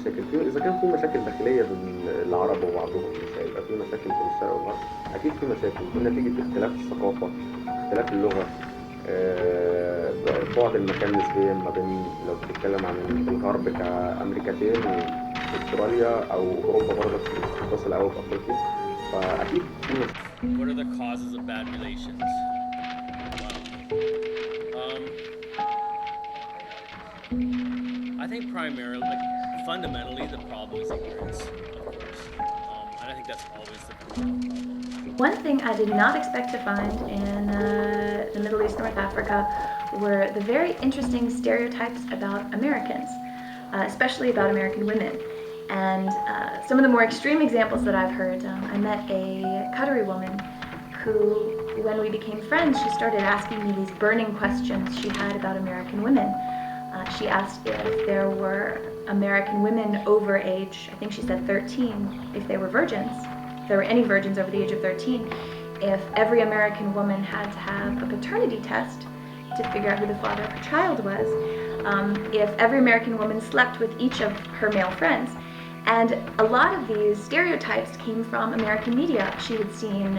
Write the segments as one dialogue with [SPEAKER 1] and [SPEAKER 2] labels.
[SPEAKER 1] مشاكل إذا كان في مشاكل داخلية بين العرب وبعضهم، مش هيبقى في مشاكل بين الشرق والغرب. أكيد في مشاكل نتيجة اختلاف الثقافة، اختلاف اللغة، بعد المكان نسبيا ما بين، لو بتتكلم عن الغرب كأمريكتين وأستراليا أو أوروبا برضه بتصل أوي بأفريقيا، فأكيد في مشاكل.
[SPEAKER 2] What are the causes of bad relations? I think primarily, fundamentally, the problem is ignorance, of course. And I think that's always the problem.
[SPEAKER 3] One thing I did not expect to find in the Middle East, North Africa, were the very interesting stereotypes about Americans, especially about American women. And some of the more extreme examples that I've heard, I met a Qatari woman who, when we became friends, she started asking me these burning questions she had about American women. She asked if there were American women over age, I think she said 13, if they were virgins, if there were any virgins over the age of 13, if every American woman had to have a paternity test to figure out who the father of her child was, if every American woman slept with each of her male friends. And a lot of these stereotypes came from American media. She had seen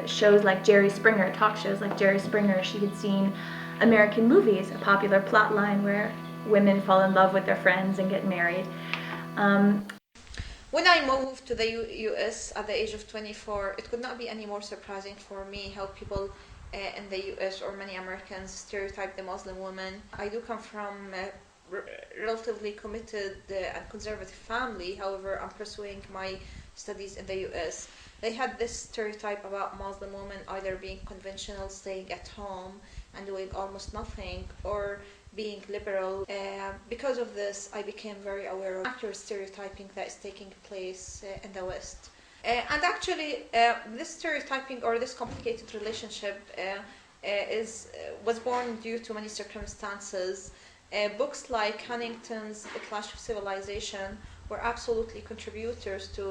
[SPEAKER 3] shows like Jerry Springer, talk shows like Jerry Springer. She had seen American movies, a popular plot line where women fall in love with their friends and get married.
[SPEAKER 4] When I moved to the US at the age of 24, it could not be any more surprising for me how people in the US or many Americans stereotype the Muslim woman. I do come from a relatively committed and conservative family. However, I'm pursuing my studies in the US. They had this stereotype about Muslim women either being conventional, staying at home and doing almost nothing, or being liberal. Because of this, I became very aware of accurate stereotyping that is taking place in the West. And actually, this stereotyping or this complicated relationship was born due to many circumstances. Books like Huntington's The Clash of Civilization were absolutely contributors to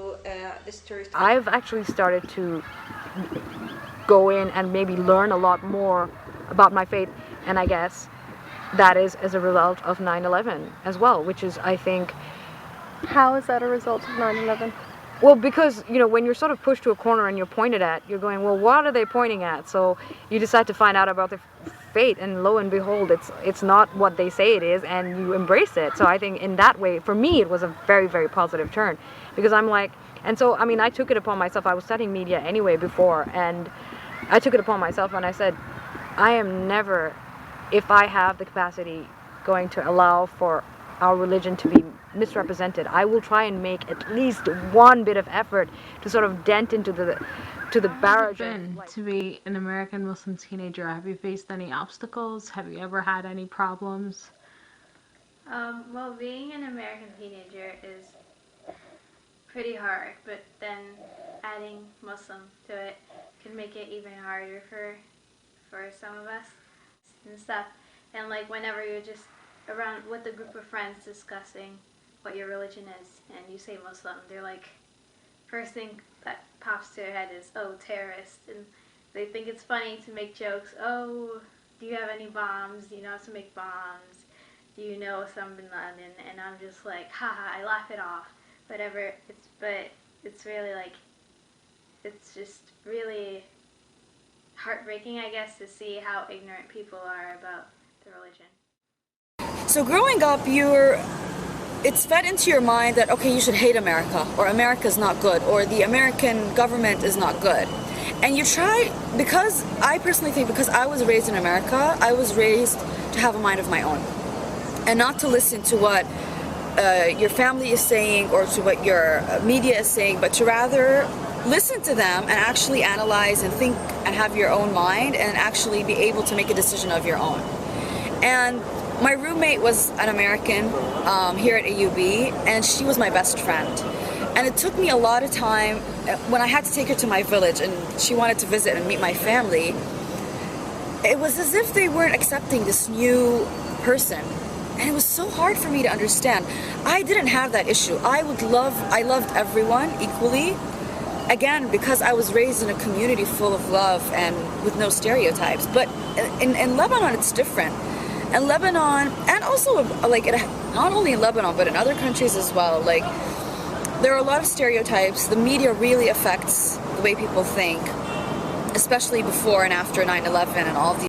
[SPEAKER 4] this stereotype.
[SPEAKER 5] I've actually started to go in and maybe learn a lot more about my faith, and I guess that is as a result of 9/11 as well, which is, I think...
[SPEAKER 6] How is that a result of 9/11?
[SPEAKER 5] Well, because, you know, when you're sort of pushed to a corner and you're pointed at, you're going, well, what are they pointing at? So you decide to find out about their fate, and lo and behold, it's not what they say it is, and you embrace it. So I think in that way, for me, it was a very, very positive turn, because I'm like, and so, I mean, I took it upon myself. I was studying media anyway before, and I took it upon myself, and I said, I am never, if I have the capacity, going to allow for our religion to be misrepresented. I will try and make at least one bit of effort to sort of dent into the barrage.
[SPEAKER 6] How has it been to be an American Muslim teenager? Have you faced any obstacles? Have you ever had any problems?
[SPEAKER 7] Well, being an American teenager is pretty hard, but then adding Muslim to it can make it even harder for some of us and stuff. And like whenever you're just around with a group of friends discussing what your religion is and you say Muslim, they're like, first thing that pops to their head is, oh, terrorist, and they think it's funny to make jokes. Oh, do you have any bombs? Do you know how to make bombs? Do you know Osama bin Laden? And I'm just like, haha, I laugh it off. Whatever. But it's really like, it's just really heartbreaking, I guess, to see how ignorant people are about the religion.
[SPEAKER 8] So growing up, it's fed into your mind that, okay, you should hate America, or America's not good, or the American government is not good. And you try, because I personally think, because I was raised in America, I was raised to have a mind of my own, and not to listen to what your family is saying or to what your media is saying, but to rather listen to them and actually analyze and think and have your own mind and actually be able to make a decision of your own. And my roommate was an American here at AUB, and she was my best friend. And it took me a lot of time, when I had to take her to my village and she wanted to visit and meet my family, it was as if they weren't accepting this new person. And it was so hard for me to understand. I didn't have that issue. I loved everyone equally. Again, because I was raised in a community full of love and with no stereotypes. But in Lebanon, it's different. And Lebanon, and also like not only in Lebanon but in other countries as well, like there are a lot of stereotypes. The media really affects the way people think, especially before and after 9/11 and all of these